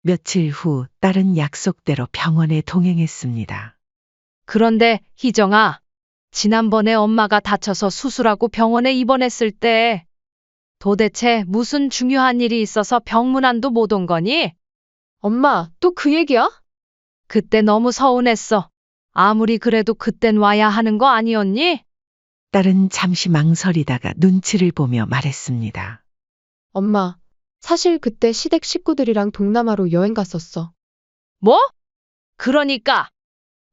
며칠 후 딸은 약속대로 병원에 동행했습니다. 그런데 희정아, 지난번에 엄마가 다쳐서 수술하고 병원에 입원했을 때 도대체 무슨 중요한 일이 있어서 병문안도 못 온 거니? 엄마, 또 그 얘기야? 그때 너무 서운했어. 아무리 그래도 그땐 와야 하는 거 아니었니? 딸은 잠시 망설이다가 눈치를 보며 말했습니다. 엄마, 사실 그때 시댁 식구들이랑 동남아로 여행 갔었어. 뭐? 그러니까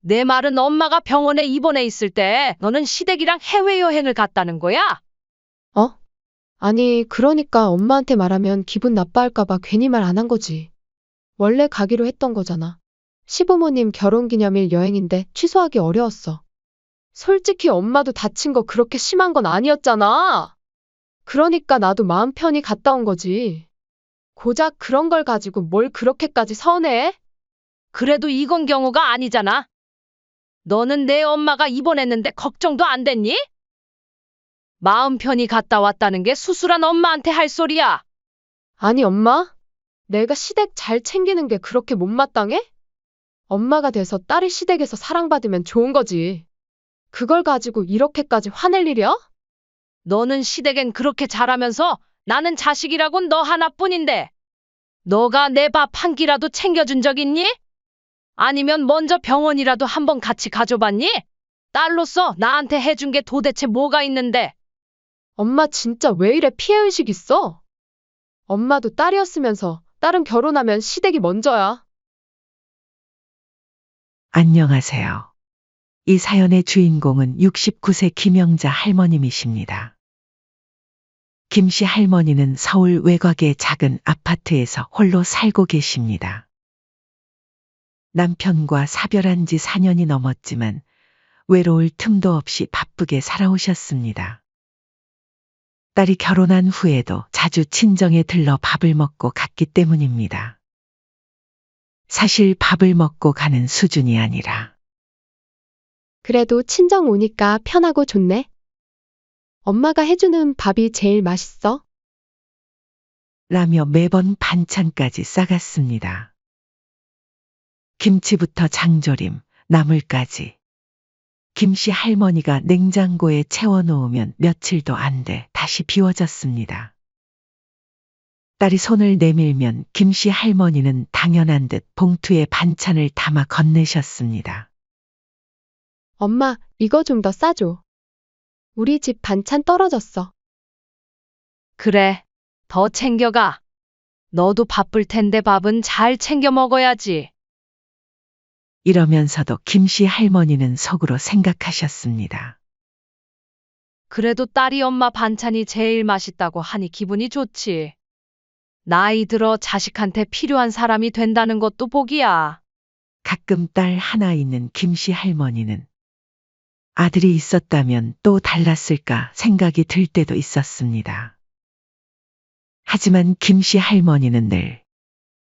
내 말은 엄마가 병원에 입원해 있을 때 너는 시댁이랑 해외여행을 갔다는 거야? 어? 아니, 그러니까 엄마한테 말하면 기분 나빠할까봐 괜히 말 안 한 거지. 원래 가기로 했던 거잖아. 시부모님 결혼기념일 여행인데 취소하기 어려웠어. 솔직히 엄마도 다친 거 그렇게 심한 건 아니었잖아. 그러니까 나도 마음 편히 갔다 온 거지. 고작 그런 걸 가지고 뭘 그렇게까지 서운해? 그래도 이건 경우가 아니잖아. 너는 내 엄마가 입원했는데 걱정도 안 됐니? 마음 편히 갔다 왔다는 게 수술한 엄마한테 할 소리야. 아니, 엄마? 내가 시댁 잘 챙기는 게 그렇게 못마땅해? 엄마가 돼서 딸이 시댁에서 사랑받으면 좋은 거지. 그걸 가지고 이렇게까지 화낼 일이야? 너는 시댁엔 그렇게 잘하면서 나는 자식이라곤 너 하나뿐인데 너가 내 밥 한 끼라도 챙겨준 적 있니? 아니면 먼저 병원이라도 한번 같이 가줘봤니? 딸로서 나한테 해준 게 도대체 뭐가 있는데? 엄마 진짜 왜 이래 피해의식 있어? 엄마도 딸이었으면서 딸은 결혼하면 시댁이 먼저야. 안녕하세요. 이 사연의 주인공은 69세 김영자 할머님이십니다. 김 씨 할머니는 서울 외곽의 작은 아파트에서 홀로 살고 계십니다. 남편과 사별한 지 4년이 넘었지만 외로울 틈도 없이 바쁘게 살아오셨습니다. 딸이 결혼한 후에도 자주 친정에 들러 밥을 먹고 갔기 때문입니다. 사실 밥을 먹고 가는 수준이 아니라 그래도 친정 오니까 편하고 좋네. 엄마가 해주는 밥이 제일 맛있어. 라며 매번 반찬까지 싸갔습니다. 김치부터 장조림, 나물까지. 김씨 할머니가 냉장고에 채워놓으면 며칠도 안 돼 다시 비워졌습니다. 딸이 손을 내밀면 김씨 할머니는 당연한 듯 봉투에 반찬을 담아 건네셨습니다. 엄마, 이거 좀 더 싸줘. 우리 집 반찬 떨어졌어. 그래, 더 챙겨가. 너도 바쁠 텐데 밥은 잘 챙겨 먹어야지. 이러면서도 김씨 할머니는 속으로 생각하셨습니다. 그래도 딸이 엄마 반찬이 제일 맛있다고 하니 기분이 좋지. 나이 들어 자식한테 필요한 사람이 된다는 것도 복이야. 가끔 딸 하나 있는 김씨 할머니는 아들이 있었다면 또 달랐을까 생각이 들 때도 있었습니다. 하지만 김씨 할머니는 늘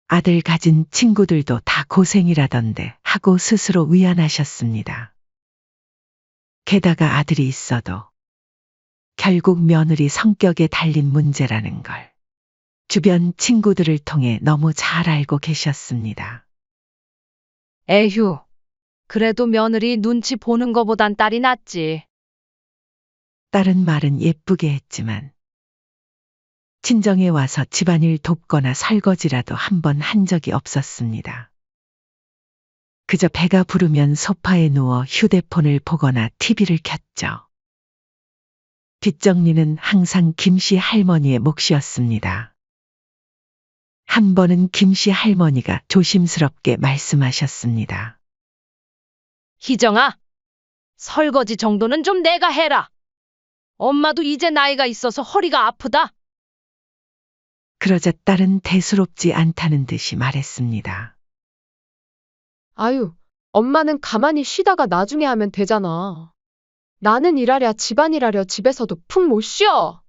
아들 가진 친구들도 다 고생이라던데 하고 스스로 위안하셨습니다. 게다가 아들이 있어도 결국 며느리 성격에 달린 문제라는 걸 주변 친구들을 통해 너무 잘 알고 계셨습니다. 에휴, 그래도 며느리 눈치 보는 거보단 딸이 낫지. 딸은 말은 예쁘게 했지만 친정에 와서 집안일 돕거나 설거지라도 한 번 한 적이 없었습니다. 그저 배가 부르면 소파에 누워 휴대폰을 보거나 TV를 켰죠. 뒷정리는 항상 김씨 할머니의 몫이었습니다. 한 번은 김씨 할머니가 조심스럽게 말씀하셨습니다. 희정아, 설거지 정도는 좀 내가 해라. 엄마도 이제 나이가 있어서 허리가 아프다. 그러자 딸은 대수롭지 않다는 듯이 말했습니다. 아유, 엄마는 가만히 쉬다가 나중에 하면 되잖아. 나는 일하랴 집안일하랴 집에서도 푹 못 쉬어.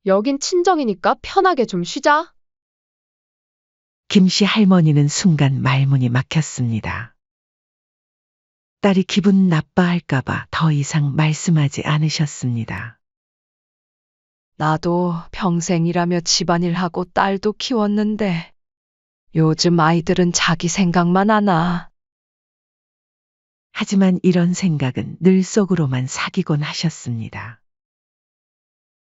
여긴 친정이니까 편하게 좀 쉬자. 김씨 할머니는 순간 말문이 막혔습니다. 딸이 기분 나빠할까봐 더 이상 말씀하지 않으셨습니다. 나도 평생 일하며 집안일하고 딸도 키웠는데 요즘 아이들은 자기 생각만 하나. 하지만 이런 생각은 늘 속으로만 사귀곤 하셨습니다.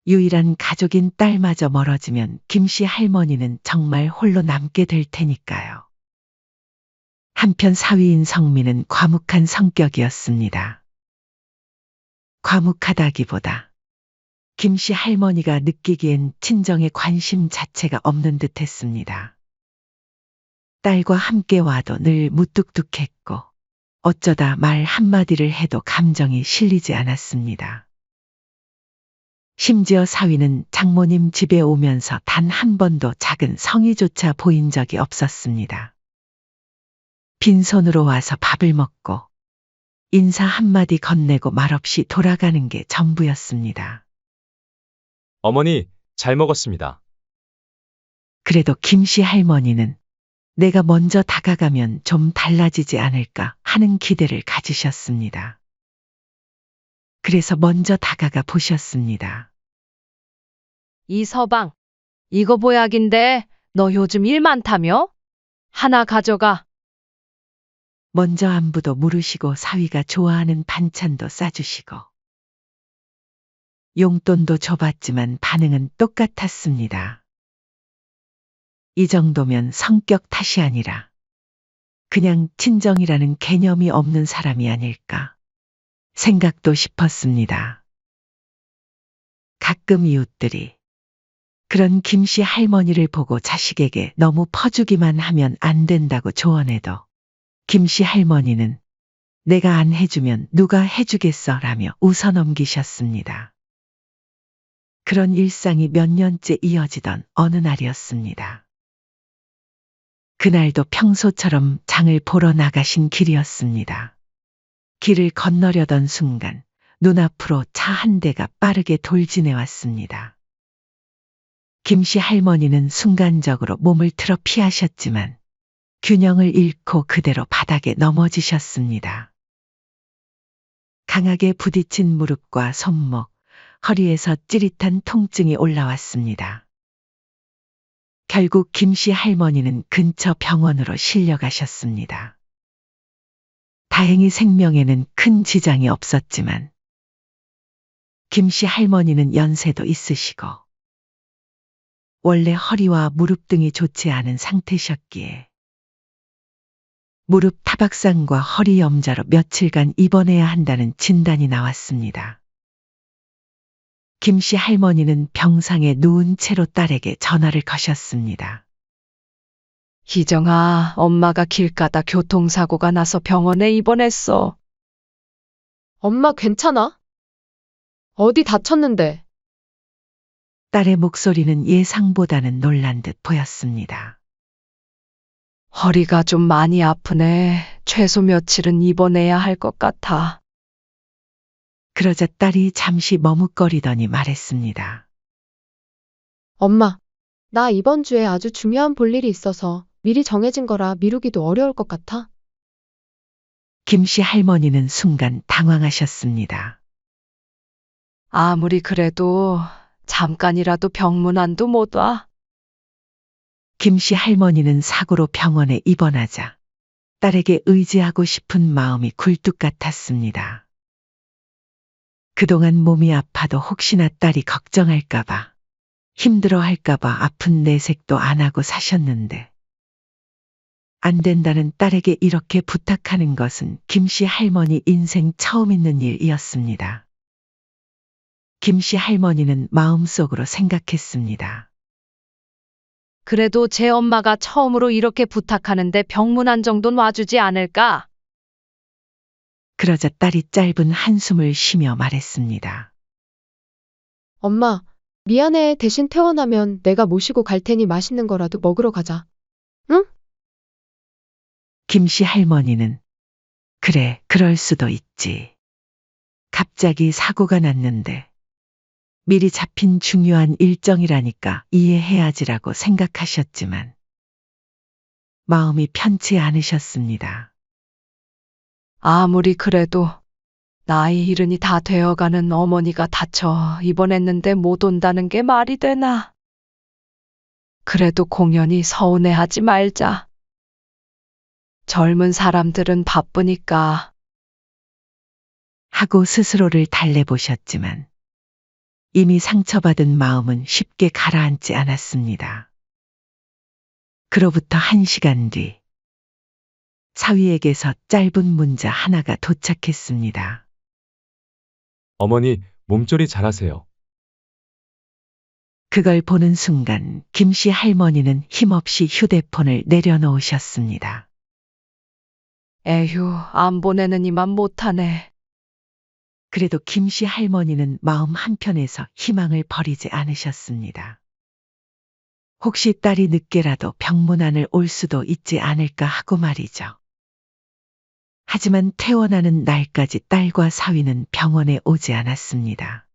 유일한 가족인 딸마저 멀어지면 김씨 할머니는 정말 홀로 남게 될 테니까요. 한편 사위인 성민은 과묵한 성격이었습니다. 과묵하다기보다 김씨 할머니가 느끼기엔 친정에 관심 자체가 없는 듯 했습니다. 딸과 함께 와도 늘 무뚝뚝했고 어쩌다 말 한마디를 해도 감정이 실리지 않았습니다. 심지어 사위는 장모님 집에 오면서 단 한 번도 작은 성의조차 보인 적이 없었습니다. 빈손으로 와서 밥을 먹고 인사 한마디 건네고 말없이 돌아가는 게 전부였습니다. 어머니, 잘 먹었습니다. 그래도 김씨 할머니는 내가 먼저 다가가면 좀 달라지지 않을까 하는 기대를 가지셨습니다. 그래서 먼저 다가가 보셨습니다. 이서방, 이거 보약인데 너 요즘 일 많다며? 하나 가져가. 먼저 안부도 물으시고 사위가 좋아하는 반찬도 싸주시고 용돈도 줘봤지만 반응은 똑같았습니다. 이 정도면 성격 탓이 아니라 그냥 친정이라는 개념이 없는 사람이 아닐까 생각도 싶었습니다. 가끔 이웃들이 그런 김씨 할머니를 보고 자식에게 너무 퍼주기만 하면 안 된다고 조언해도 김씨 할머니는 내가 안 해주면 누가 해주겠어 라며 웃어넘기셨습니다. 그런 일상이 몇 년째 이어지던 어느 날이었습니다. 그날도 평소처럼 장을 보러 나가신 길이었습니다. 길을 건너려던 순간 눈앞으로 차 한 대가 빠르게 돌진해 왔습니다. 김씨 할머니는 순간적으로 몸을 틀어 피하셨지만 균형을 잃고 그대로 바닥에 넘어지셨습니다. 강하게 부딪힌 무릎과 손목, 허리에서 찌릿한 통증이 올라왔습니다. 결국 김씨 할머니는 근처 병원으로 실려가셨습니다. 다행히 생명에는 큰 지장이 없었지만 김씨 할머니는 연세도 있으시고 원래 허리와 무릎 등이 좋지 않은 상태셨기에 무릎 타박상과 허리 염좌로 며칠간 입원해야 한다는 진단이 나왔습니다. 김씨 할머니는 병상에 누운 채로 딸에게 전화를 거셨습니다. 희정아, 엄마가 길 가다 교통사고가 나서 병원에 입원했어. 엄마 괜찮아? 어디 다쳤는데? 딸의 목소리는 예상보다는 놀란 듯 보였습니다. 허리가 좀 많이 아프네. 최소 며칠은 입원해야 할 것 같아. 그러자 딸이 잠시 머뭇거리더니 말했습니다. 엄마, 나 이번 주에 아주 중요한 볼일이 있어서 미리 정해진 거라 미루기도 어려울 것 같아. 김씨 할머니는 순간 당황하셨습니다. 아무리 그래도 잠깐이라도 병문안도 못 와. 김씨 할머니는 사고로 병원에 입원하자 딸에게 의지하고 싶은 마음이 굴뚝 같았습니다. 그동안 몸이 아파도 혹시나 딸이 걱정할까봐, 힘들어할까봐 아픈 내색도 안 하고 사셨는데 안 된다는 딸에게 이렇게 부탁하는 것은 김씨 할머니 인생 처음 있는 일이었습니다. 김씨 할머니는 마음속으로 생각했습니다. 그래도 제 엄마가 처음으로 이렇게 부탁하는데 병문안 정도는 와주지 않을까? 그러자 딸이 짧은 한숨을 쉬며 말했습니다. 엄마, 미안해. 대신 퇴원하면 내가 모시고 갈 테니 맛있는 거라도 먹으러 가자. 응? 김씨 할머니는 그래, 그럴 수도 있지. 갑자기 사고가 났는데 미리 잡힌 중요한 일정이라니까 이해해야지라고 생각하셨지만 마음이 편치 않으셨습니다. 아무리 그래도 나이 이른이 다 되어가는 어머니가 다쳐 입원했는데 못 온다는 게 말이 되나? 그래도 공연히 서운해하지 말자. 젊은 사람들은 바쁘니까. 하고 스스로를 달래보셨지만 이미 상처받은 마음은 쉽게 가라앉지 않았습니다. 그로부터 1시간 뒤 사위에게서 짧은 문자 하나가 도착했습니다. 어머니, 몸조리 잘하세요. 그걸 보는 순간 김씨 할머니는 힘없이 휴대폰을 내려놓으셨습니다. 에휴, 안 보내는 이만 못하네. 그래도 김씨 할머니는 마음 한편에서 희망을 버리지 않으셨습니다. 혹시 딸이 늦게라도 병문안을 올 수도 있지 않을까 하고 말이죠. 하지만 퇴원하는 날까지 딸과 사위는 병원에 오지 않았습니다.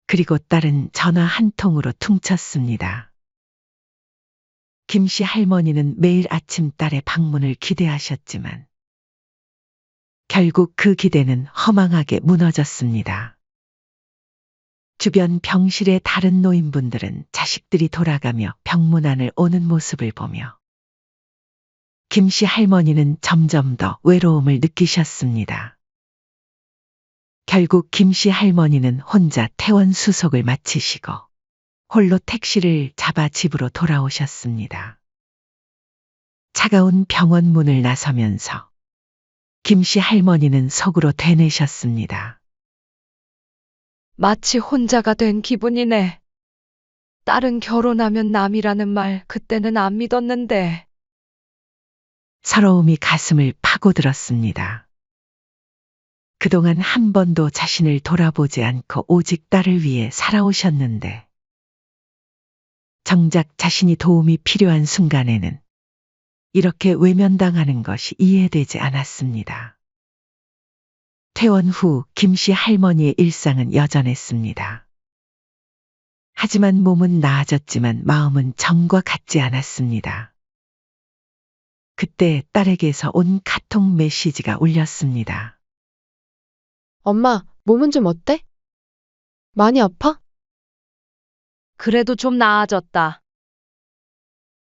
그리고 딸은 전화 한 통으로 퉁쳤습니다. 김씨 할머니는 매일 아침 딸의 방문을 기대하셨지만 결국 그 기대는 허망하게 무너졌습니다. 주변 병실의 다른 노인분들은 자식들이 돌아가며 병문안을 오는 모습을 보며 김씨 할머니는 점점 더 외로움을 느끼셨습니다. 결국 김씨 할머니는 혼자 퇴원 수속을 마치시고 홀로 택시를 잡아 집으로 돌아오셨습니다. 차가운 병원 문을 나서면서 김씨 할머니는 속으로 되뇌셨습니다. 마치 혼자가 된 기분이네. 딸은 결혼하면 남이라는 말 그때는 안 믿었는데. 서러움이 가슴을 파고들었습니다. 그동안 한 번도 자신을 돌아보지 않고 오직 딸을 위해 살아오셨는데 정작 자신이 도움이 필요한 순간에는 이렇게 외면당하는 것이 이해되지 않았습니다. 퇴원 후 김씨 할머니의 일상은 여전했습니다. 하지만 몸은 나아졌지만 마음은 전과 같지 않았습니다. 그때 딸에게서 온 카톡 메시지가 울렸습니다. 엄마, 몸은 좀 어때? 많이 아파? 그래도 좀 나아졌다.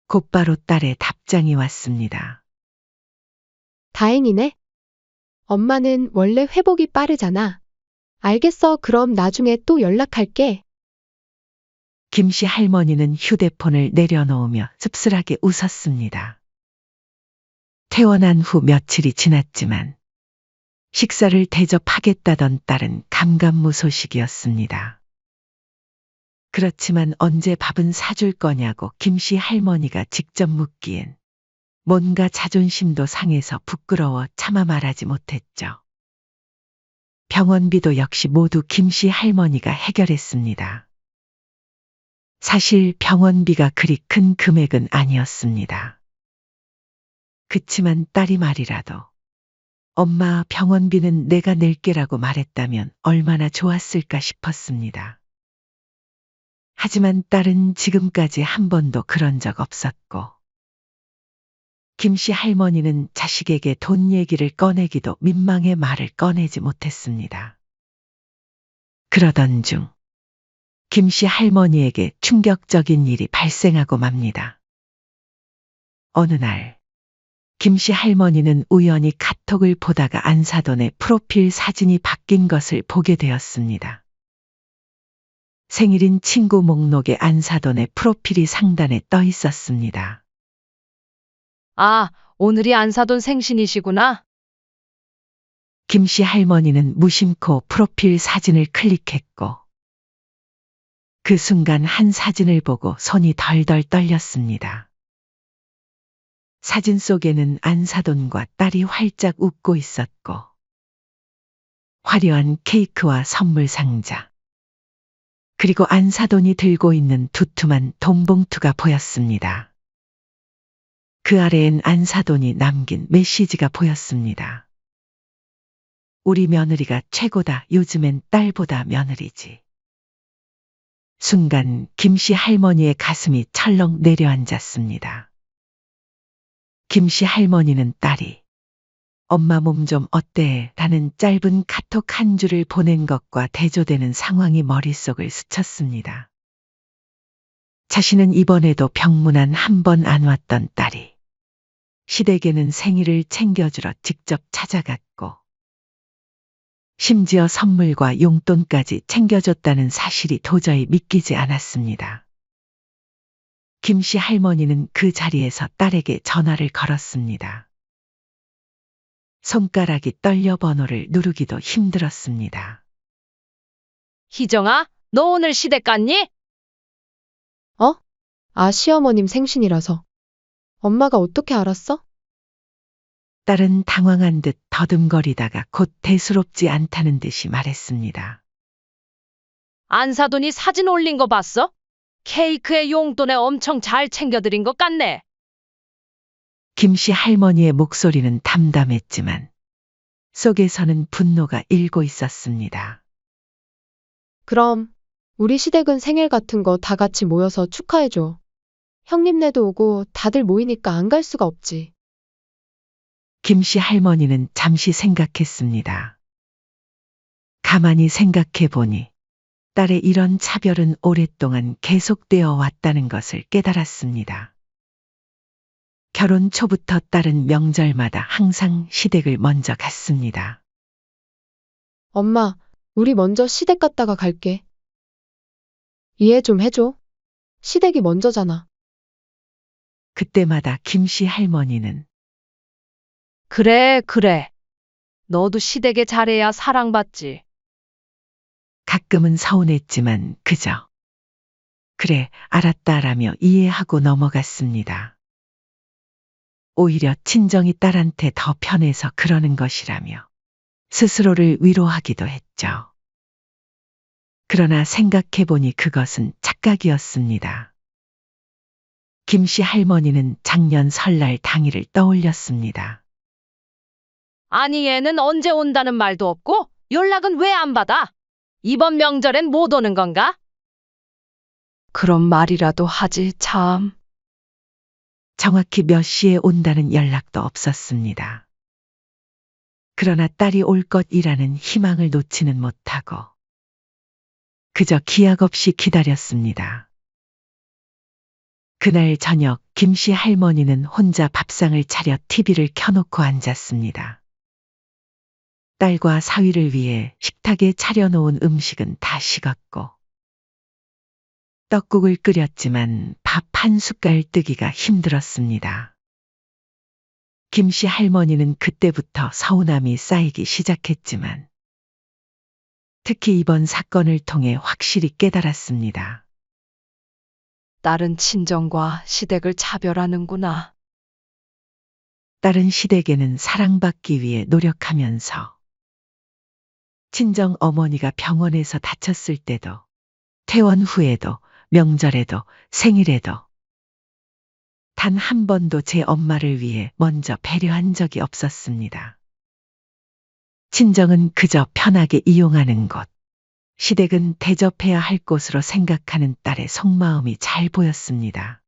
곧바로 딸의 답장이 왔습니다. 다행이네. 엄마는 원래 회복이 빠르잖아. 알겠어. 그럼 나중에 또 연락할게. 김씨 할머니는 휴대폰을 내려놓으며 씁쓸하게 웃었습니다. 퇴원한 후 며칠이 지났지만 식사를 대접하겠다던 딸은 감감무소식이었습니다. 그렇지만 언제 밥은 사줄 거냐고 김씨 할머니가 직접 묻기엔 뭔가 자존심도 상해서 부끄러워 차마 말하지 못했죠. 병원비도 역시 모두 김씨 할머니가 해결했습니다. 사실 병원비가 그리 큰 금액은 아니었습니다. 그치만 딸이 말이라도 엄마 병원비는 내가 낼게라고 말했다면 얼마나 좋았을까 싶었습니다. 하지만 딸은 지금까지 한 번도 그런 적 없었고 김씨 할머니는 자식에게 돈 얘기를 꺼내기도 민망해 말을 꺼내지 못했습니다. 그러던 중 김씨 할머니에게 충격적인 일이 발생하고 맙니다. 어느 날 김씨 할머니는 우연히 카톡을 보다가 안사돈의 프로필 사진이 바뀐 것을 보게 되었습니다. 생일인 친구 목록에 안사돈의 프로필이 상단에 떠 있었습니다. 아, 오늘이 안사돈 생신이시구나. 김씨 할머니는 무심코 프로필 사진을 클릭했고 그 순간 한 사진을 보고 손이 덜덜 떨렸습니다. 사진 속에는 안사돈과 딸이 활짝 웃고 있었고 화려한 케이크와 선물 상자 그리고 안사돈이 들고 있는 두툼한 돈봉투가 보였습니다. 그 아래엔 안사돈이 남긴 메시지가 보였습니다. 우리 며느리가 최고다. 요즘엔 딸보다 며느리지. 순간 김씨 할머니의 가슴이 철렁 내려앉았습니다. 김씨 할머니는 딸이 엄마 몸 좀 어때? 라는 짧은 카톡 한 줄을 보낸 것과 대조되는 상황이 머릿속을 스쳤습니다. 자신은 이번에도 병문안 한 번 안 왔던 딸이 시댁에는 생일을 챙겨주러 직접 찾아갔고 심지어 선물과 용돈까지 챙겨줬다는 사실이 도저히 믿기지 않았습니다. 김씨 할머니는 그 자리에서 딸에게 전화를 걸었습니다. 손가락이 떨려 번호를 누르기도 힘들었습니다. 희정아, 너 오늘 시댁 갔니? 아, 시어머님 생신이라서. 엄마가 어떻게 알았어? 딸은 당황한 듯 더듬거리다가 곧 대수롭지 않다는 듯이 말했습니다. 안 사돈이 사진 올린 거 봤어? 케이크에 용돈에 엄청 잘 챙겨드린 것 같네. 김씨 할머니의 목소리는 담담했지만 속에서는 분노가 일고 있었습니다. 그럼 우리 시댁은 생일 같은 거 다 같이 모여서 축하해줘. 형님네도 오고 다들 모이니까 안 갈 수가 없지. 김씨 할머니는 잠시 생각했습니다. 가만히 생각해 보니 딸의 이런 차별은 오랫동안 계속되어 왔다는 것을 깨달았습니다. 결혼 초부터 딸은 명절마다 항상 시댁을 먼저 갔습니다. 엄마, 우리 먼저 시댁 갔다가 갈게. 이해 좀 해줘. 시댁이 먼저잖아. 그때마다 김씨 할머니는 그래, 그래. 너도 시댁에 잘해야 사랑받지. 가끔은 서운했지만 그저 그래, 알았다라며 이해하고 넘어갔습니다. 오히려 친정이 딸한테 더 편해서 그러는 것이라며 스스로를 위로하기도 했죠. 그러나 생각해보니 그것은 착각이었습니다. 김씨 할머니는 작년 설날 당일을 떠올렸습니다. 아니, 얘는 언제 온다는 말도 없고 연락은 왜 안 받아? 이번 명절엔 못 오는 건가? 그런 말이라도 하지, 참. 정확히 몇 시에 온다는 연락도 없었습니다. 그러나 딸이 올 것이라는 희망을 놓지는 못하고 그저 기약 없이 기다렸습니다. 그날 저녁 김씨 할머니는 혼자 밥상을 차려 TV를 켜놓고 앉았습니다. 딸과 사위를 위해 식탁에 차려놓은 음식은 다 식었고 떡국을 끓였지만 밥 한 숟갈 뜨기가 힘들었습니다. 김씨 할머니는 그때부터 서운함이 쌓이기 시작했지만 특히 이번 사건을 통해 확실히 깨달았습니다. 딸은 친정과 시댁을 차별하는구나. 딸은 시댁에는 사랑받기 위해 노력하면서 친정 어머니가 병원에서 다쳤을 때도 퇴원 후에도 명절에도 생일에도 단 한 번도 제 엄마를 위해 먼저 배려한 적이 없었습니다. 친정은 그저 편하게 이용하는 곳, 시댁은 대접해야 할 곳으로 생각하는 딸의 속마음이 잘 보였습니다.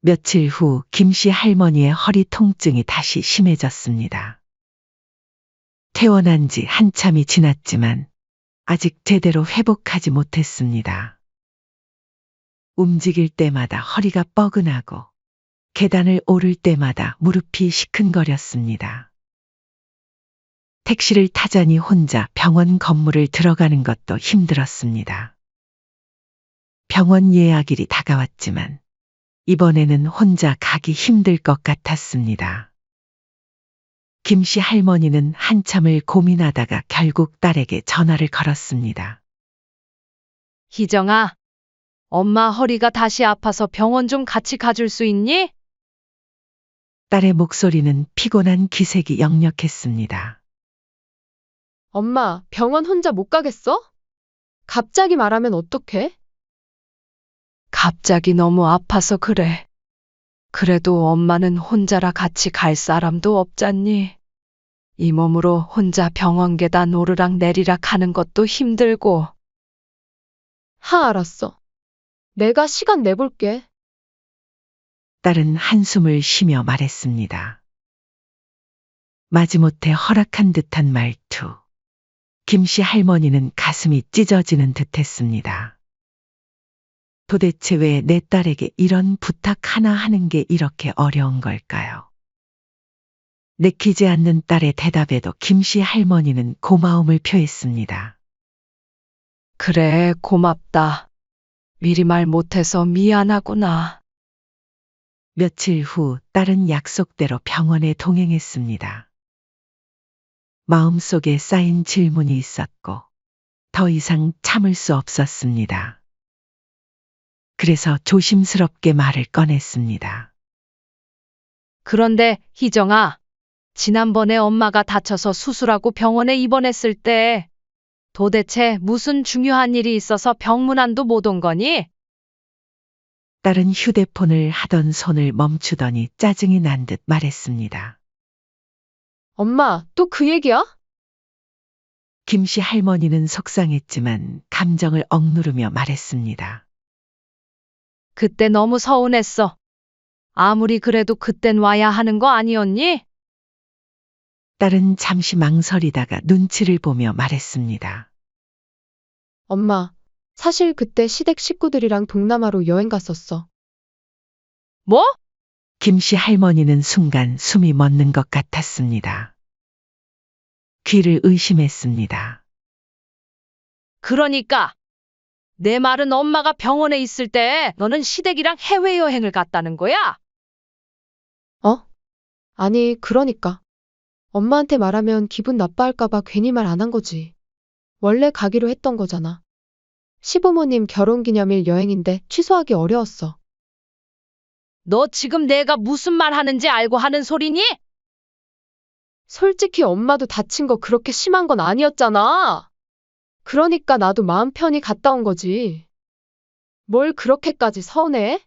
며칠 후 김씨 할머니의 허리 통증이 다시 심해졌습니다. 퇴원한 지 한참이 지났지만 아직 제대로 회복하지 못했습니다. 움직일 때마다 허리가 뻐근하고 계단을 오를 때마다 무릎이 시큰거렸습니다. 택시를 타자니 혼자 병원 건물을 들어가는 것도 힘들었습니다. 병원 예약일이 다가왔지만 이번에는 혼자 가기 힘들 것 같았습니다. 김씨 할머니는 한참을 고민하다가 결국 딸에게 전화를 걸었습니다. 희정아, 엄마 허리가 다시 아파서 병원 좀 같이 가줄 수 있니? 딸의 목소리는 피곤한 기색이 역력했습니다. 엄마, 병원 혼자 못 가겠어? 갑자기 말하면 어떡해? 갑자기 너무 아파서 그래. 그래도 엄마는 혼자라 같이 갈 사람도 없잖니. 이 몸으로 혼자 병원 계단 오르락 내리락 하는 것도 힘들고. 알았어. 내가 시간 내볼게. 딸은 한숨을 쉬며 말했습니다. 마지못해 허락한 듯한 말투. 김씨 할머니는 가슴이 찢어지는 듯했습니다. 도대체 왜 내 딸에게 이런 부탁 하나 하는 게 이렇게 어려운 걸까요? 내키지 않는 딸의 대답에도 김씨 할머니는 고마움을 표했습니다. 그래, 고맙다. 미리 말 못해서 미안하구나. 며칠 후 딸은 약속대로 병원에 동행했습니다. 마음속에 쌓인 질문이 있었고 더 이상 참을 수 없었습니다. 그래서 조심스럽게 말을 꺼냈습니다. 그런데 희정아, 지난번에 엄마가 다쳐서 수술하고 병원에 입원했을 때 도대체 무슨 중요한 일이 있어서 병문안도 못 온 거니? 딸은 휴대폰을 하던 손을 멈추더니 짜증이 난 듯 말했습니다. 엄마, 또 그 얘기야? 김씨 할머니는 속상했지만 감정을 억누르며 말했습니다. 그때 너무 서운했어. 아무리 그래도 그땐 와야 하는 거 아니었니? 딸은 잠시 망설이다가 눈치를 보며 말했습니다. 엄마, 사실 그때 시댁 식구들이랑 동남아로 여행 갔었어. 뭐? 김씨 할머니는 순간 숨이 멎는 것 같았습니다. 귀를 의심했습니다. 그러니까 내 말은 엄마가 병원에 있을 때 너는 시댁이랑 해외여행을 갔다는 거야? 어? 아니, 그러니까. 엄마한테 말하면 기분 나빠할까봐 괜히 말 안 한 거지. 원래 가기로 했던 거잖아. 시부모님 결혼기념일 여행인데 취소하기 어려웠어. 너 지금 내가 무슨 말 하는지 알고 하는 소리니? 솔직히 엄마도 다친 거 그렇게 심한 건 아니었잖아. 그러니까 나도 마음 편히 갔다 온 거지. 뭘 그렇게까지 서운해?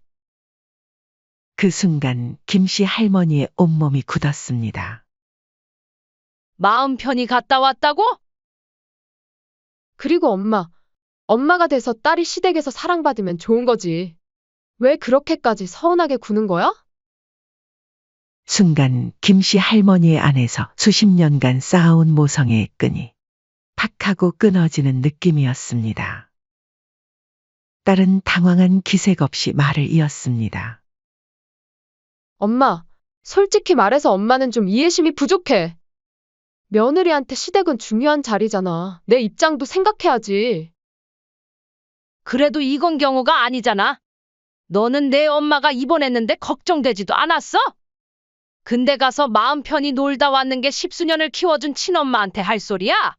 그 순간 김씨 할머니의 온몸이 굳었습니다. 마음 편히 갔다 왔다고? 그리고 엄마가 돼서 딸이 시댁에서 사랑받으면 좋은 거지. 왜 그렇게까지 서운하게 구는 거야? 순간 김씨 할머니의 안에서 수십 년간 쌓아온 모성애의 끈이 팍 하고 끊어지는 느낌이었습니다. 딸은 당황한 기색 없이 말을 이었습니다. 엄마, 솔직히 말해서 엄마는 좀 이해심이 부족해. 며느리한테 시댁은 중요한 자리잖아. 내 입장도 생각해야지. 그래도 이건 경우가 아니잖아. 너는 내 엄마가 입원했는데 걱정되지도 않았어? 근데 가서 마음 편히 놀다 왔는 게 십수년을 키워준 친엄마한테 할 소리야?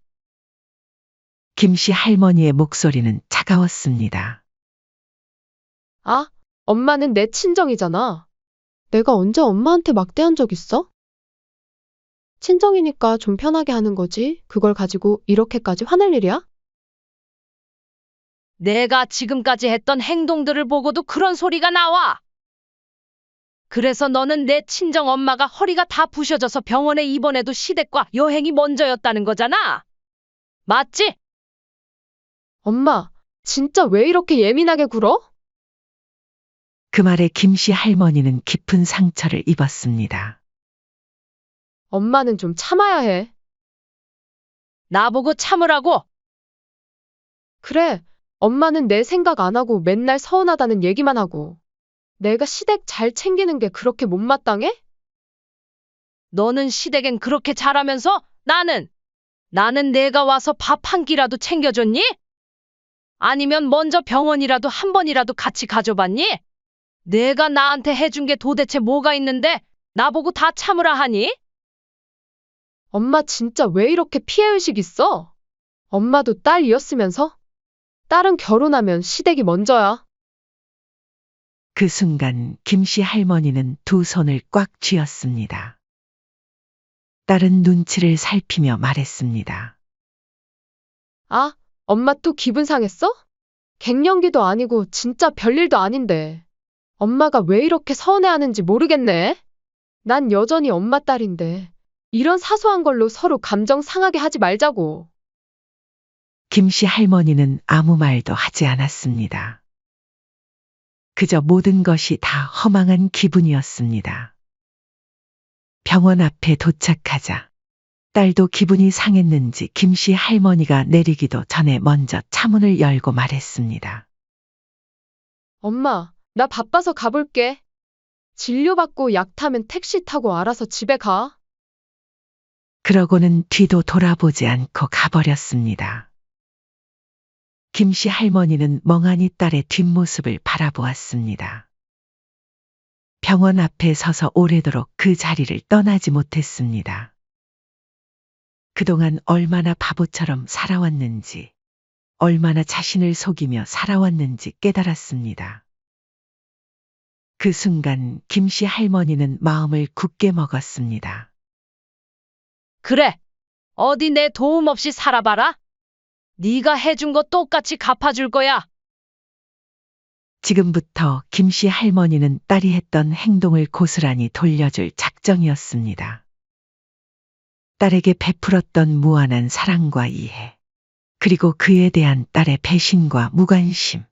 김씨 할머니의 목소리는 차가웠습니다. 아, 엄마는 내 친정이잖아. 내가 언제 엄마한테 막대한 적 있어? 친정이니까 좀 편하게 하는 거지. 그걸 가지고 이렇게까지 화낼 일이야? 내가 지금까지 했던 행동들을 보고도 그런 소리가 나와. 그래서 너는 내 친정 엄마가 허리가 다 부셔져서 병원에 입원해도 시댁과 여행이 먼저였다는 거잖아. 맞지? 엄마, 진짜 왜 이렇게 예민하게 굴어? 그 말에 김씨 할머니는 깊은 상처를 입었습니다. 엄마는 좀 참아야 해. 나보고 참으라고. 그래, 엄마는 내 생각 안 하고 맨날 서운하다는 얘기만 하고. 내가 시댁 잘 챙기는 게 그렇게 못마땅해? 너는 시댁엔 그렇게 잘하면서 나는 내가 와서 밥 한 끼라도 챙겨줬니? 아니면 먼저 병원이라도 한 번이라도 같이 가줘봤니? 내가 나한테 해준 게 도대체 뭐가 있는데 나보고 다 참으라 하니? 엄마 진짜 왜 이렇게 피해의식 있어? 엄마도 딸이었으면서? 딸은 결혼하면 시댁이 먼저야. 그 순간 김씨 할머니는 두 손을 꽉 쥐었습니다. 딸은 눈치를 살피며 말했습니다. 아, 엄마 또 기분 상했어? 갱년기도 아니고 진짜 별일도 아닌데. 엄마가 왜 이렇게 서운해하는지 모르겠네. 난 여전히 엄마 딸인데. 이런 사소한 걸로 서로 감정 상하게 하지 말자고. 김씨 할머니는 아무 말도 하지 않았습니다. 그저 모든 것이 다 허망한 기분이었습니다. 병원 앞에 도착하자 딸도 기분이 상했는지 김씨 할머니가 내리기도 전에 먼저 차문을 열고 말했습니다. 엄마, 나 바빠서 가볼게. 진료받고 약 타면 택시 타고 알아서 집에 가. 그러고는 뒤도 돌아보지 않고 가버렸습니다. 김씨 할머니는 멍하니 딸의 뒷모습을 바라보았습니다. 병원 앞에 서서 오래도록 그 자리를 떠나지 못했습니다. 그동안 얼마나 바보처럼 살아왔는지, 얼마나 자신을 속이며 살아왔는지 깨달았습니다. 그 순간 김씨 할머니는 마음을 굳게 먹었습니다. 그래. 어디 내 도움 없이 살아봐라. 네가 해준 거 똑같이 갚아줄 거야. 지금부터 김씨 할머니는 딸이 했던 행동을 고스란히 돌려줄 작정이었습니다. 딸에게 베풀었던 무한한 사랑과 이해, 그리고 그에 대한 딸의 배신과 무관심.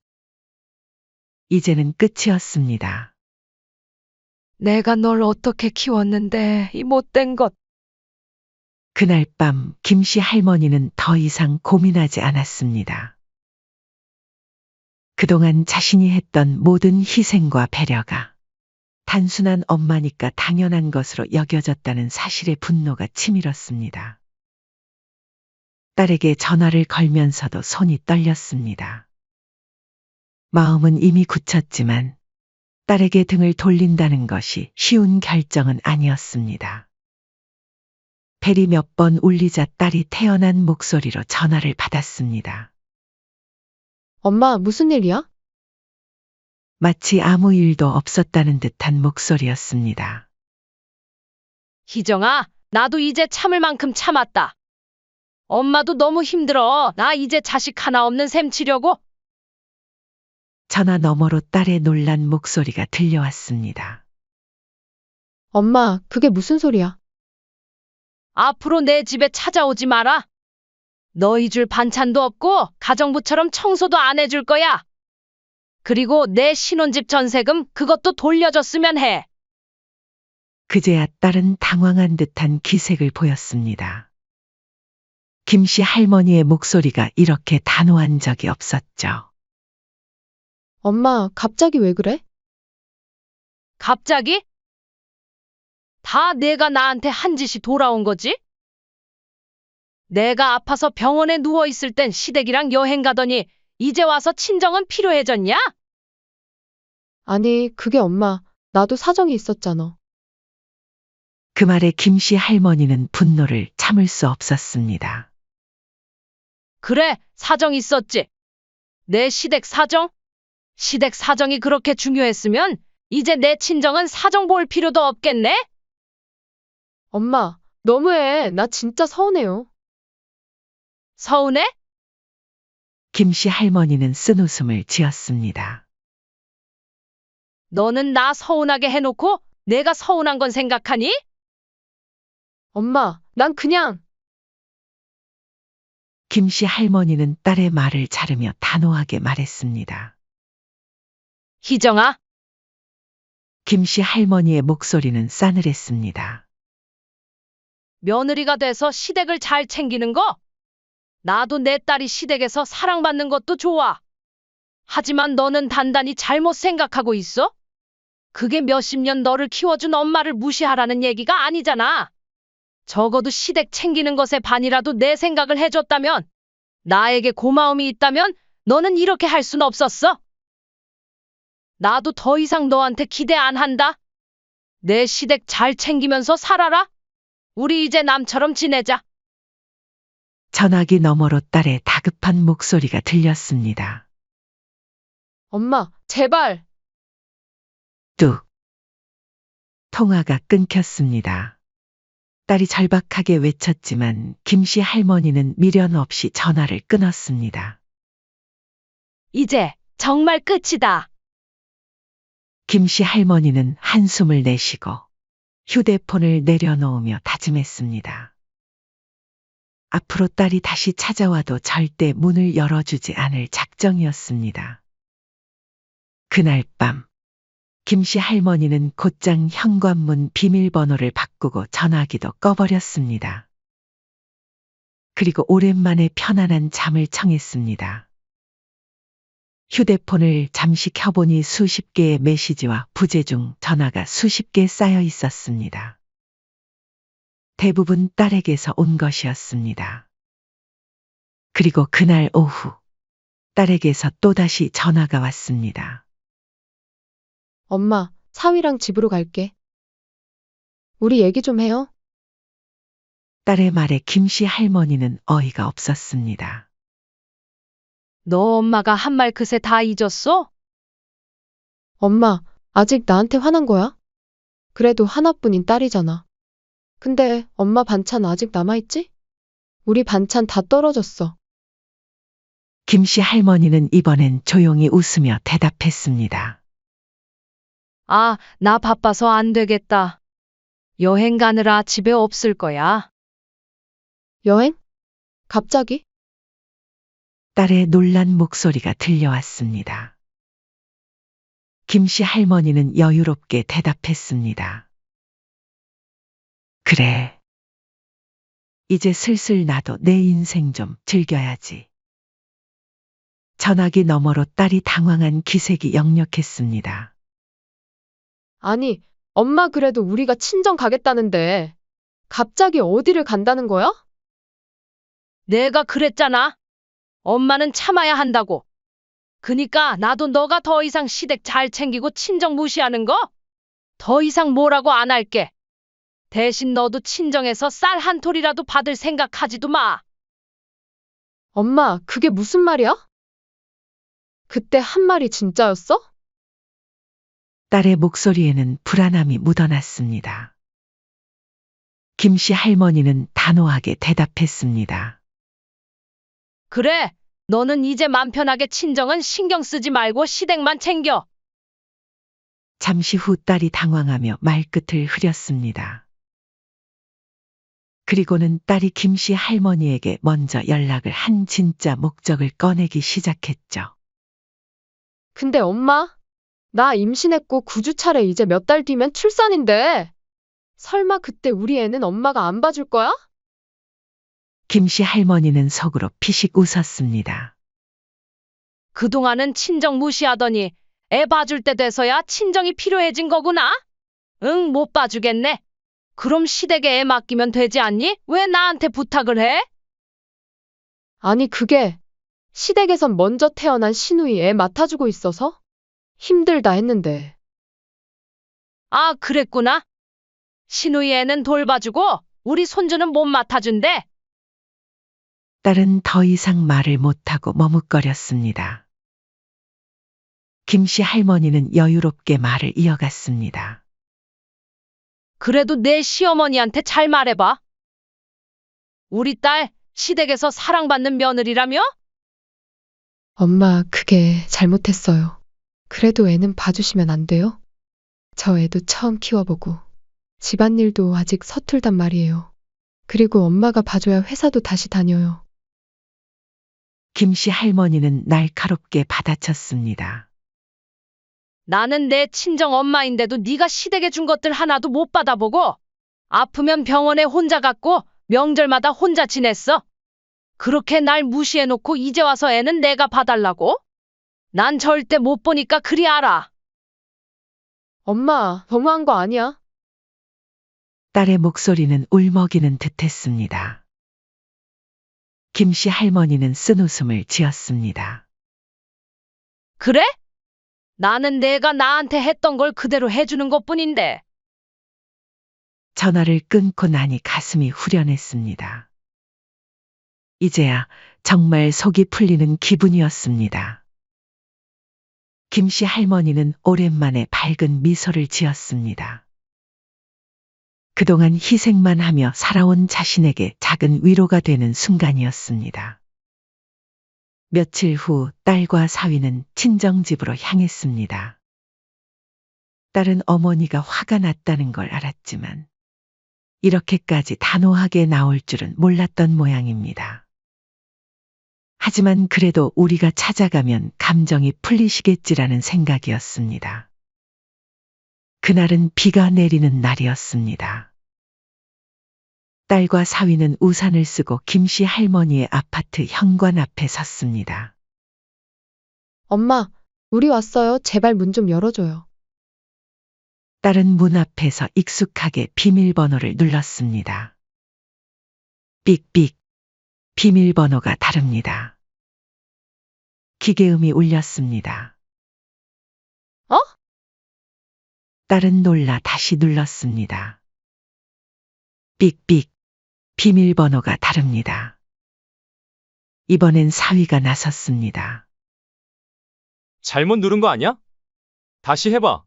이제는 끝이었습니다. 내가 널 어떻게 키웠는데 이 못된 것. 그날 밤 김씨 할머니는 더 이상 고민하지 않았습니다. 그동안 자신이 했던 모든 희생과 배려가 단순한 엄마니까 당연한 것으로 여겨졌다는 사실에 분노가 치밀었습니다. 딸에게 전화를 걸면서도 손이 떨렸습니다. 마음은 이미 굳혔지만 딸에게 등을 돌린다는 것이 쉬운 결정은 아니었습니다. 벨이 몇 번 울리자 딸이 태어난 목소리로 전화를 받았습니다. 엄마, 무슨 일이야? 마치 아무 일도 없었다는 듯한 목소리였습니다. 희정아, 나도 이제 참을 만큼 참았다. 엄마도 너무 힘들어. 나 이제 자식 하나 없는 셈 치려고. 전화 너머로 딸의 놀란 목소리가 들려왔습니다. 엄마, 그게 무슨 소리야? 앞으로 내 집에 찾아오지 마라. 너희 줄 반찬도 없고 가정부처럼 청소도 안 해줄 거야. 그리고 내 신혼집 전세금 그것도 돌려줬으면 해. 그제야 딸은 당황한 듯한 기색을 보였습니다. 김씨 할머니의 목소리가 이렇게 단호한 적이 없었죠. 엄마, 갑자기 왜 그래? 갑자기? 다 내가 나한테 한 짓이 돌아온 거지? 내가 아파서 병원에 누워있을 땐 시댁이랑 여행 가더니 이제 와서 친정은 필요해졌냐? 아니, 그게 엄마, 나도 사정이 있었잖아. 그 말에 김씨 할머니는 분노를 참을 수 없었습니다. 그래, 사정 있었지. 내 시댁 사정? 시댁 사정이 그렇게 중요했으면 이제 내 친정은 사정 볼 필요도 없겠네? 엄마, 너무해. 나 진짜 서운해요. 서운해? 김씨 할머니는 쓴웃음을 지었습니다. 너는 나 서운하게 해놓고 내가 서운한 건 생각하니? 엄마, 난 그냥, 김씨 할머니는 딸의 말을 자르며 단호하게 말했습니다. 희정아, 김씨 할머니의 목소리는 싸늘했습니다. 며느리가 돼서 시댁을 잘 챙기는 거? 나도 내 딸이 시댁에서 사랑받는 것도 좋아. 하지만 너는 단단히 잘못 생각하고 있어? 그게 몇십 년 너를 키워준 엄마를 무시하라는 얘기가 아니잖아. 적어도 시댁 챙기는 것에 반이라도 내 생각을 해줬다면, 나에게 고마움이 있다면 너는 이렇게 할 순 없었어. 나도 더 이상 너한테 기대 안 한다. 내 시댁 잘 챙기면서 살아라. 우리 이제 남처럼 지내자. 전화기 너머로 딸의 다급한 목소리가 들렸습니다. 엄마, 제발. 뚝. 통화가 끊겼습니다. 딸이 절박하게 외쳤지만 김씨 할머니는 미련 없이 전화를 끊었습니다. 이제 정말 끝이다. 김씨 할머니는 한숨을 내쉬고 휴대폰을 내려놓으며 다짐했습니다. 앞으로 딸이 다시 찾아와도 절대 문을 열어주지 않을 작정이었습니다. 그날 밤 김씨 할머니는 곧장 현관문 비밀번호를 바꾸고 전화기도 꺼버렸습니다. 그리고 오랜만에 편안한 잠을 청했습니다. 휴대폰을 잠시 켜보니 수십 개의 메시지와 부재중 전화가 수십 개 쌓여 있었습니다. 대부분 딸에게서 온 것이었습니다. 그리고 그날 오후, 딸에게서 또다시 전화가 왔습니다. 엄마, 사위랑 집으로 갈게. 우리 얘기 좀 해요. 딸의 말에 김씨 할머니는 어이가 없었습니다. 너 엄마가 한 말 그새 다 잊었어? 엄마, 아직 나한테 화난 거야? 그래도 하나뿐인 딸이잖아. 근데 엄마 반찬 아직 남아있지? 우리 반찬 다 떨어졌어. 김씨 할머니는 이번엔 조용히 웃으며 대답했습니다. 아, 나 바빠서 안 되겠다. 여행 가느라 집에 없을 거야. 여행? 갑자기? 딸의 놀란 목소리가 들려왔습니다. 김씨 할머니는 여유롭게 대답했습니다. 그래. 이제 슬슬 나도 내 인생 좀 즐겨야지. 전화기 너머로 딸이 당황한 기색이 역력했습니다. 아니, 엄마 그래도 우리가 친정 가겠다는데 갑자기 어디를 간다는 거야? 내가 그랬잖아. 엄마는 참아야 한다고. 그니까 나도 너가 더 이상 시댁 잘 챙기고 친정 무시하는 거? 더 이상 뭐라고 안 할게. 대신 너도 친정에서 쌀 한 톨이라도 받을 생각하지도 마. 엄마, 그게 무슨 말이야? 그때 한 말이 진짜였어? 딸의 목소리에는 불안함이 묻어났습니다. 김씨 할머니는 단호하게 대답했습니다. 그래, 너는 이제 맘 편하게 친정은 신경 쓰지 말고 시댁만 챙겨. 잠시 후 딸이 당황하며 말끝을 흐렸습니다. 그리고는 딸이 김씨 할머니에게 먼저 연락을 한 진짜 목적을 꺼내기 시작했죠. 근데 엄마, 나 임신했고 9주 차례 이제 몇 달 뒤면 출산인데 설마 그때 우리 애는 엄마가 안 봐줄 거야? 김씨 할머니는 속으로 피식 웃었습니다. 그동안은 친정 무시하더니 애 봐줄 때 돼서야 친정이 필요해진 거구나? 응, 못 봐주겠네. 그럼 시댁에 애 맡기면 되지 않니? 왜 나한테 부탁을 해? 아니 그게 시댁에선 먼저 태어난 시누이 애 맡아주고 있어서 힘들다 했는데. 아, 그랬구나. 시누이 애는 돌봐주고 우리 손주는 못 맡아준대. 딸은 더 이상 말을 못하고 머뭇거렸습니다. 김씨 할머니는 여유롭게 말을 이어갔습니다. 그래도 내 시어머니한테 잘 말해봐. 우리 딸 시댁에서 사랑받는 며느리라며? 엄마, 그게 잘못했어요. 그래도 애는 봐주시면 안 돼요? 저 애도 처음 키워보고 집안일도 아직 서툴단 말이에요. 그리고 엄마가 봐줘야 회사도 다시 다녀요. 김씨 할머니는 날카롭게 받아쳤습니다. 나는 내 친정 엄마인데도 네가 시댁에 준 것들 하나도 못 받아보고 아프면 병원에 혼자 갔고 명절마다 혼자 지냈어. 그렇게 날 무시해놓고 이제 와서 애는 내가 봐달라고? 난 절대 못 보니까 그리 알아. 엄마, 너무한 거 아니야? 딸의 목소리는 울먹이는 듯했습니다. 김씨 할머니는 쓴웃음을 지었습니다. 그래? 나는 내가 나한테 했던 걸 그대로 해주는 것뿐인데. 전화를 끊고 나니 가슴이 후련했습니다. 이제야 정말 속이 풀리는 기분이었습니다. 김씨 할머니는 오랜만에 밝은 미소를 지었습니다. 그동안 희생만 하며 살아온 자신에게 작은 위로가 되는 순간이었습니다. 며칠 후 딸과 사위는 친정집으로 향했습니다. 딸은 어머니가 화가 났다는 걸 알았지만 이렇게까지 단호하게 나올 줄은 몰랐던 모양입니다. 하지만 그래도 우리가 찾아가면 감정이 풀리시겠지라는 생각이었습니다. 그날은 비가 내리는 날이었습니다. 딸과 사위는 우산을 쓰고 김씨 할머니의 아파트 현관 앞에 섰습니다. 엄마, 우리 왔어요. 제발 문 좀 열어줘요. 딸은 문 앞에서 익숙하게 비밀번호를 눌렀습니다. 삑삑. 비밀번호가 다릅니다. 기계음이 울렸습니다. 어? 딸은 놀라 다시 눌렀습니다. 삑삑. 비밀번호가 다릅니다. 이번엔 사위가 나섰습니다. 잘못 누른 거 아니야? 다시 해봐.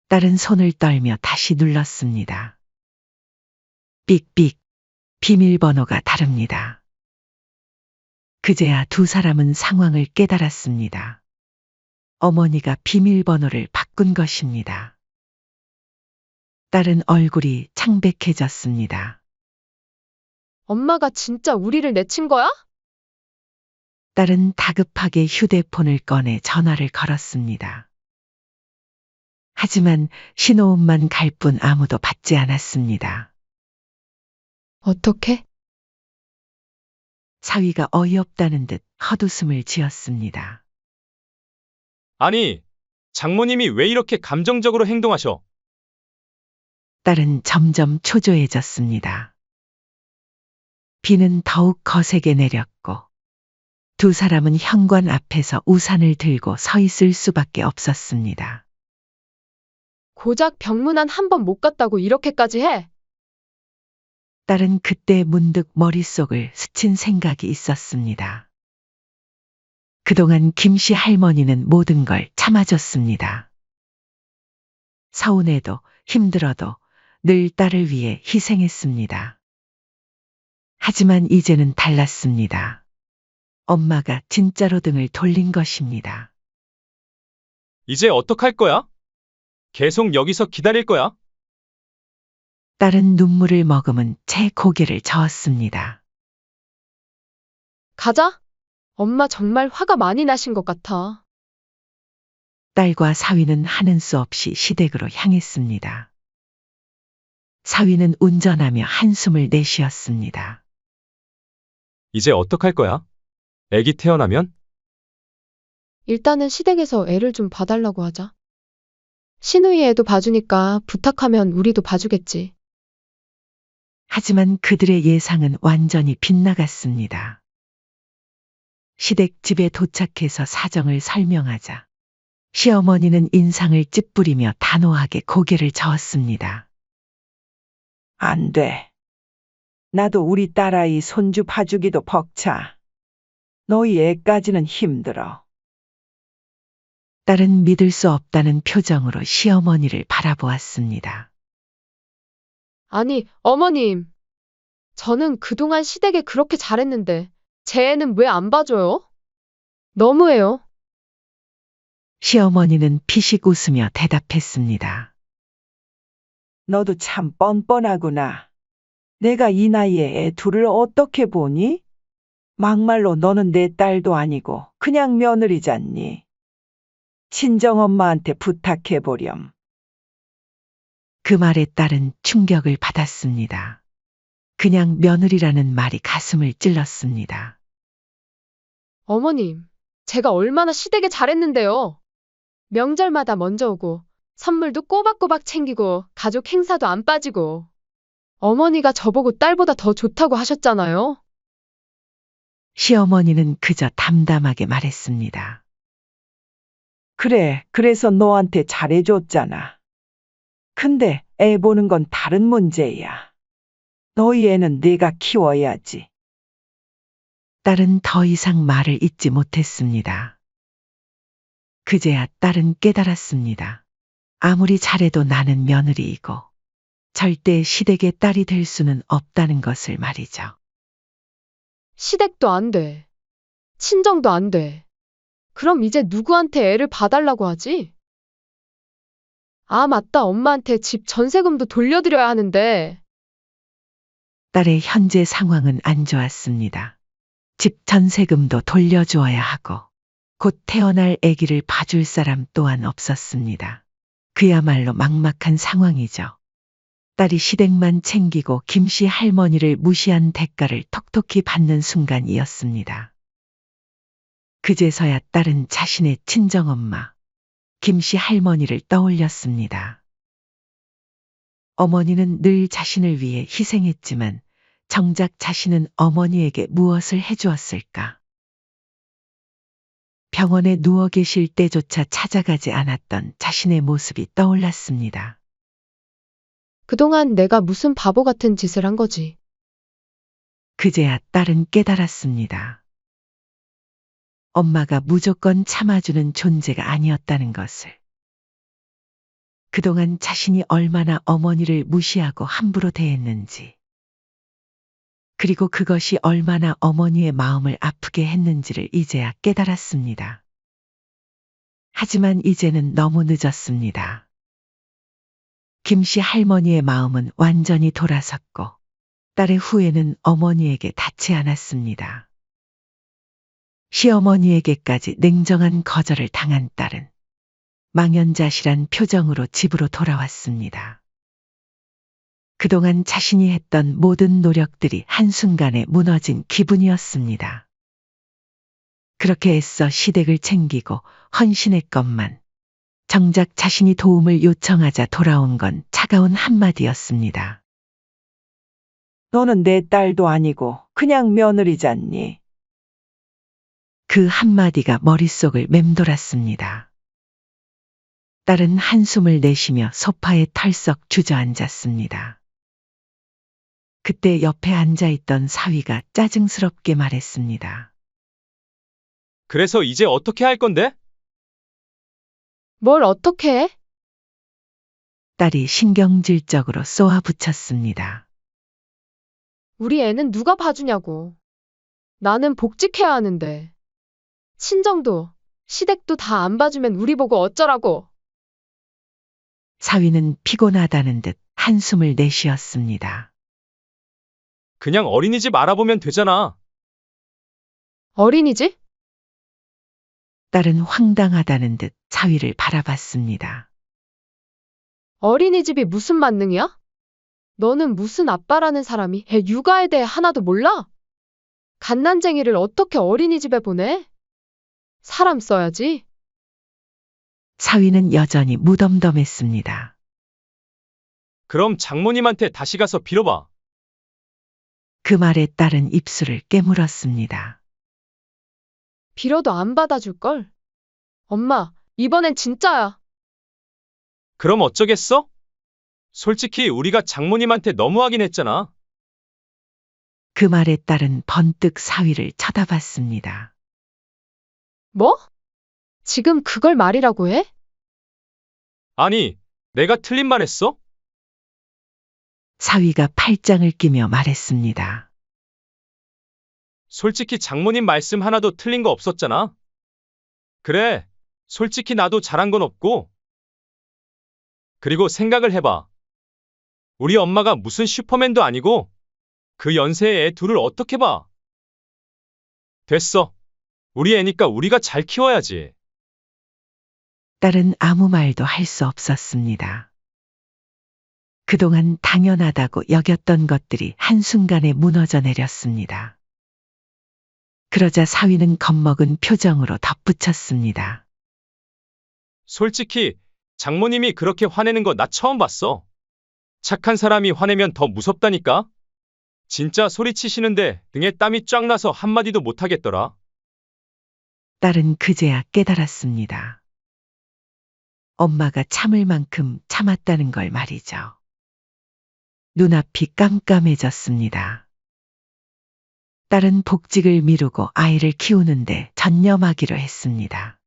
딸은 손을 떨며 다시 눌렀습니다. 삑삑. 비밀번호가 다릅니다. 그제야 두 사람은 상황을 깨달았습니다. 어머니가 비밀번호를 바꾼 것입니다. 딸은 얼굴이 창백해졌습니다. 엄마가 진짜 우리를 내친 거야? 딸은 다급하게 휴대폰을 꺼내 전화를 걸었습니다. 하지만 신호음만 갈 뿐 아무도 받지 않았습니다. 어떻게? 사위가 어이없다는 듯 헛웃음을 지었습니다. 아니, 장모님이 왜 이렇게 감정적으로 행동하셔? 딸은 점점 초조해졌습니다. 비는 더욱 거세게 내렸고 두 사람은 현관 앞에서 우산을 들고 서 있을 수밖에 없었습니다. 고작 병문안 한 번 못 갔다고 이렇게까지 해? 딸은 그때 문득 머릿속을 스친 생각이 있었습니다. 그동안 김씨 할머니는 모든 걸 참아줬습니다. 서운해도 힘들어도 늘 딸을 위해 희생했습니다. 하지만 이제는 달랐습니다. 엄마가 진짜로 등을 돌린 것입니다. 이제 어떡할 거야? 계속 여기서 기다릴 거야? 딸은 눈물을 머금은 채 고개를 저었습니다. 가자. 엄마 정말 화가 많이 나신 것 같아. 딸과 사위는 하는 수 없이 시댁으로 향했습니다. 사위는 운전하며 한숨을 내쉬었습니다. 이제 어떡할 거야? 애기 태어나면? 일단은 시댁에서 애를 좀 봐달라고 하자. 시누이 애도 봐주니까 부탁하면 우리도 봐주겠지. 하지만 그들의 예상은 완전히 빗나갔습니다. 시댁 집에 도착해서 사정을 설명하자 시어머니는 인상을 찌푸리며 단호하게 고개를 저었습니다. 안 돼. 나도 우리 딸아이 손주 봐주기도 벅차. 너희 애까지는 힘들어. 딸은 믿을 수 없다는 표정으로 시어머니를 바라보았습니다. 아니, 어머님. 저는 그동안 시댁에 그렇게 잘했는데 제 애는 왜 안 봐줘요? 너무해요. 시어머니는 피식 웃으며 대답했습니다. 너도 참 뻔뻔하구나. 내가 이 나이에 애 둘을 어떻게 보니? 막말로 너는 내 딸도 아니고 그냥 며느리잖니. 친정엄마한테 부탁해보렴. 그 말에 딸은 충격을 받았습니다. 그냥 며느리라는 말이 가슴을 찔렀습니다. 어머님, 제가 얼마나 시댁에 잘했는데요. 명절마다 먼저 오고 선물도 꼬박꼬박 챙기고 가족 행사도 안 빠지고 어머니가 저보고 딸보다 더 좋다고 하셨잖아요. 시어머니는 그저 담담하게 말했습니다. 그래, 그래서 너한테 잘해줬잖아. 근데 애 보는 건 다른 문제야. 너희 애는 내가 키워야지. 딸은 더 이상 말을 잇지 못했습니다. 그제야 딸은 깨달았습니다. 아무리 잘해도 나는 며느리이고 절대 시댁의 딸이 될 수는 없다는 것을 말이죠. 시댁도 안 돼. 친정도 안 돼. 그럼 이제 누구한테 애를 봐달라고 하지? 아, 맞다. 엄마한테 집 전세금도 돌려드려야 하는데. 딸의 현재 상황은 안 좋았습니다. 집 전세금도 돌려주어야 하고 곧 태어날 아기를 봐줄 사람 또한 없었습니다. 그야말로 막막한 상황이죠. 딸이 시댁만 챙기고 김씨 할머니를 무시한 대가를 톡톡히 받는 순간이었습니다. 그제서야 딸은 자신의 친정엄마, 김씨 할머니를 떠올렸습니다. 어머니는 늘 자신을 위해 희생했지만 정작 자신은 어머니에게 무엇을 해주었을까? 병원에 누워 계실 때조차 찾아가지 않았던 자신의 모습이 떠올랐습니다. 그동안 내가 무슨 바보 같은 짓을 한 거지. 그제야 딸은 깨달았습니다. 엄마가 무조건 참아주는 존재가 아니었다는 것을. 그동안 자신이 얼마나 어머니를 무시하고 함부로 대했는지, 그리고 그것이 얼마나 어머니의 마음을 아프게 했는지를 이제야 깨달았습니다. 하지만 이제는 너무 늦었습니다. 김씨 할머니의 마음은 완전히 돌아섰고 딸의 후회는 어머니에게 닿지 않았습니다. 시어머니에게까지 냉정한 거절을 당한 딸은 망연자실한 표정으로 집으로 돌아왔습니다. 그동안 자신이 했던 모든 노력들이 한순간에 무너진 기분이었습니다. 그렇게 애써 시댁을 챙기고 헌신했건만 정작 자신이 도움을 요청하자 돌아온 건 차가운 한마디였습니다. 너는 내 딸도 아니고 그냥 며느리잖니. 그 한마디가 머릿속을 맴돌았습니다. 딸은 한숨을 내쉬며 소파에 털썩 주저앉았습니다. 그때 옆에 앉아있던 사위가 짜증스럽게 말했습니다. 그래서 이제 어떻게 할 건데? 뭘 어떻게 해? 딸이 신경질적으로 쏘아붙였습니다. 우리 애는 누가 봐주냐고. 나는 복직해야 하는데. 친정도, 시댁도 다 안 봐주면 우리 보고 어쩌라고. 사위는 피곤하다는 듯 한숨을 내쉬었습니다. 그냥 어린이집 알아보면 되잖아. 어린이집? 딸은 황당하다는 듯 사위를 바라봤습니다. 어린이집이 무슨 만능이야? 너는 무슨 아빠라는 사람이 애 육아에 대해 하나도 몰라? 갓난쟁이를 어떻게 어린이집에 보내? 사람 써야지. 사위는 여전히 무덤덤했습니다. 그럼 장모님한테 다시 가서 빌어봐. 그 말에 딸은 입술을 깨물었습니다. 빌어도 안 받아줄걸? 엄마, 이번엔 진짜야. 그럼 어쩌겠어? 솔직히 우리가 장모님한테 너무하긴 했잖아. 그 말에 딸은 번뜩 사위를 쳐다봤습니다. 뭐? 지금 그걸 말이라고 해? 아니, 내가 틀린 말 했어? 사위가 팔짱을 끼며 말했습니다. 솔직히 장모님 말씀 하나도 틀린 거 없었잖아. 그래, 솔직히 나도 잘한 건 없고. 그리고 생각을 해봐. 우리 엄마가 무슨 슈퍼맨도 아니고 그 연세에 애 둘을 어떻게 봐? 됐어. 우리 애니까 우리가 잘 키워야지. 딸은 아무 말도 할 수 없었습니다. 그동안 당연하다고 여겼던 것들이 한순간에 무너져 내렸습니다. 그러자 사위는 겁먹은 표정으로 덧붙였습니다. 솔직히 장모님이 그렇게 화내는 거 나 처음 봤어. 착한 사람이 화내면 더 무섭다니까? 진짜 소리치시는데 등에 땀이 쫙 나서 한마디도 못하겠더라. 딸은 그제야 깨달았습니다. 엄마가 참을 만큼 참았다는 걸 말이죠. 눈앞이 깜깜해졌습니다. 딸은 복직을 미루고 아이를 키우는데 전념하기로 했습니다.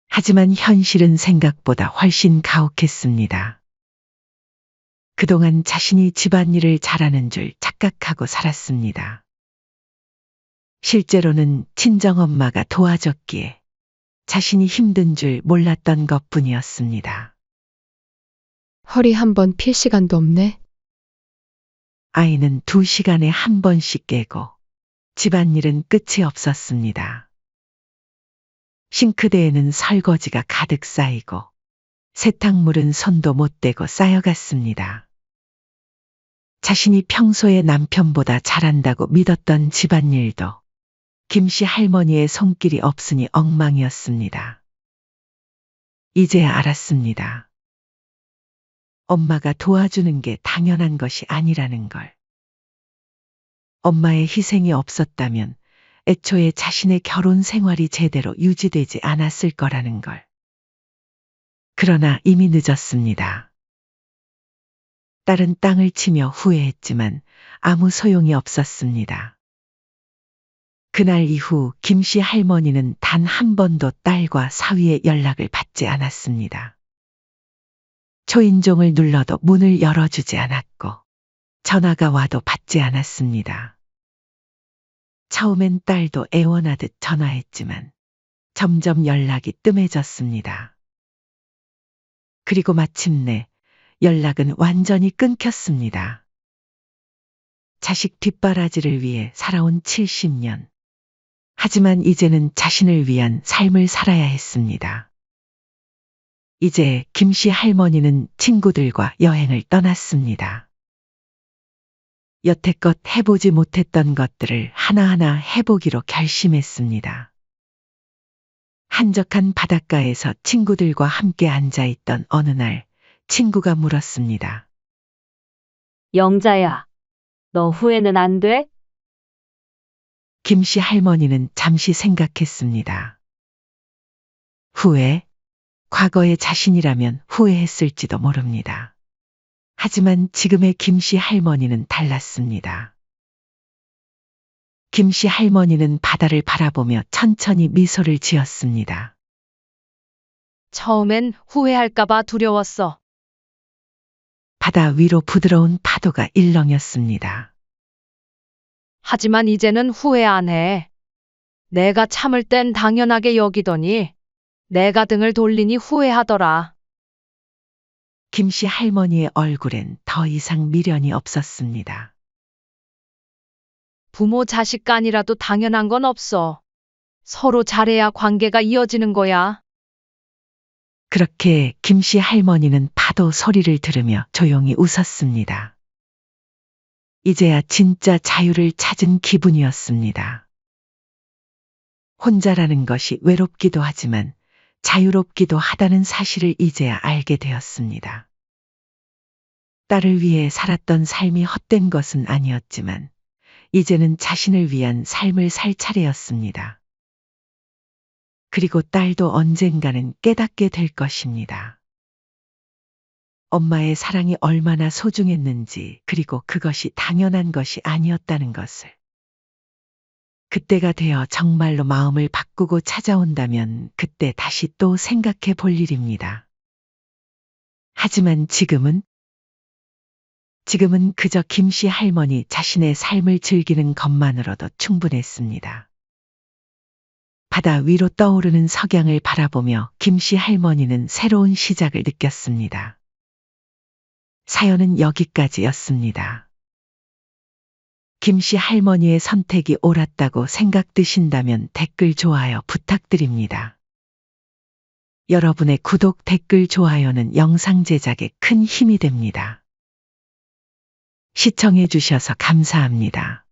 하지만 현실은 생각보다 훨씬 가혹했습니다. 그동안 자신이 집안일을 잘하는 줄 착각하고 살았습니다. 실제로는 친정엄마가 도와줬기에 자신이 힘든 줄 몰랐던 것뿐이었습니다. 허리 한 번 필 시간도 없네. 아이는 2시간에 한 번씩 깨고 집안일은 끝이 없었습니다. 싱크대에는 설거지가 가득 쌓이고 세탁물은 손도 못 대고 쌓여갔습니다. 자신이 평소에 남편보다 잘한다고 믿었던 집안일도 김씨 할머니의 손길이 없으니 엉망이었습니다. 이제야 알았습니다. 엄마가 도와주는 게 당연한 것이 아니라는 걸. 엄마의 희생이 없었다면 애초에 자신의 결혼 생활이 제대로 유지되지 않았을 거라는 걸. 그러나 이미 늦었습니다. 딸은 땅을 치며 후회했지만 아무 소용이 없었습니다. 그날 이후 김씨 할머니는 단 한 번도 딸과 사위의 연락을 받지 않았습니다. 초인종을 눌러도 문을 열어주지 않았고 전화가 와도 받지 않았습니다. 처음엔 딸도 애원하듯 전화했지만 점점 연락이 뜸해졌습니다. 그리고 마침내 연락은 완전히 끊겼습니다. 자식 뒷바라지를 위해 살아온 70년. 하지만 이제는 자신을 위한 삶을 살아야 했습니다. 이제 김씨 할머니는 친구들과 여행을 떠났습니다. 여태껏 해보지 못했던 것들을 하나하나 해보기로 결심했습니다. 한적한 바닷가에서 친구들과 함께 앉아있던 어느 날 친구가 물었습니다. 영자야, 너 후회는 안 돼? 김씨 할머니는 잠시 생각했습니다. 후회? 과거의 자신이라면 후회했을지도 모릅니다. 하지만 지금의 김씨 할머니는 달랐습니다. 김씨 할머니는 바다를 바라보며 천천히 미소를 지었습니다. 처음엔 후회할까봐 두려웠어. 바다 위로 부드러운 파도가 일렁였습니다. 하지만 이제는 후회 안 해. 내가 참을 땐 당연하게 여기더니 내가 등을 돌리니 후회하더라. 김씨 할머니의 얼굴엔 더 이상 미련이 없었습니다. 부모 자식 간이라도 당연한 건 없어. 서로 잘해야 관계가 이어지는 거야. 그렇게 김씨 할머니는 파도 소리를 들으며 조용히 웃었습니다. 이제야 진짜 자유를 찾은 기분이었습니다. 혼자라는 것이 외롭기도 하지만 자유롭기도 하다는 사실을 이제야 알게 되었습니다. 딸을 위해 살았던 삶이 헛된 것은 아니었지만 이제는 자신을 위한 삶을 살 차례였습니다. 그리고 딸도 언젠가는 깨닫게 될 것입니다. 엄마의 사랑이 얼마나 소중했는지, 그리고 그것이 당연한 것이 아니었다는 것을. 그때가 되어 정말로 마음을 바꾸고 찾아온다면 그때 다시 또 생각해 볼 일입니다. 하지만 지금은 그저 김씨 할머니 자신의 삶을 즐기는 것만으로도 충분했습니다. 바다 위로 떠오르는 석양을 바라보며 김씨 할머니는 새로운 시작을 느꼈습니다. 사연은 여기까지였습니다. 김씨 할머니의 선택이 옳았다고 생각되신다면 댓글 좋아요 부탁드립니다. 여러분의 구독, 댓글, 좋아요는 영상 제작에 큰 힘이 됩니다. 시청해 주셔서 감사합니다.